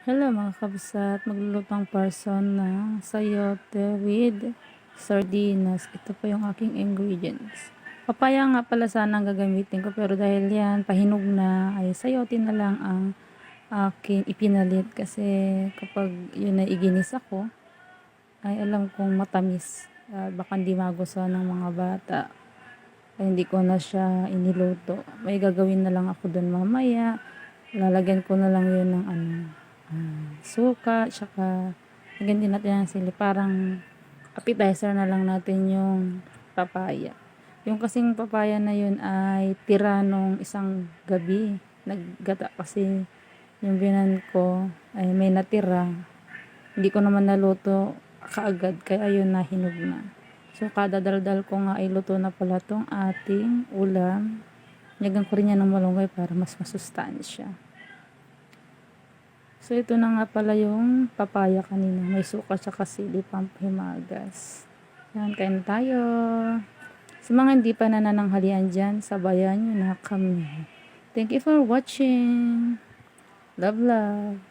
Hello mga kabsat, maglulutang person na sayote with sardinas. Ito po yung aking ingredients. Papaya nga pala sana ang gagamitin ko, pero dahil yan pahinog na, ay sayote na lang ang aking ipinalit. Kasi kapag yun na iginis ako, ay alam kong matamis. Baka hindi magustuhan ng mga bata. Ay hindi ko na siya iniluto. May gagawin na lang ako dun mamaya. Lalagyan ko na lang yun ng suka, tsaka lagyan din natin ng sili. Parang appetizer na lang natin yung papaya. Yung kasing papaya na yun ay tira nung isang gabi. Naggata kasi yung binan ko ay may natira. Hindi ko naman naluto kaagad, kaya yun nahinog na. So kada daldal ko nga ay luto na pala tong ating ulam. Nyagan ko rin yan ng malunggay para mas masustansya. So, ito na nga pala yung papaya kanina. May suka tsaka sili pampahimagas. Yan, kain tayo. Sa mga hindi pa nanananghalian dyan, sabayan nyo na kami. Thank you for watching. Love, love.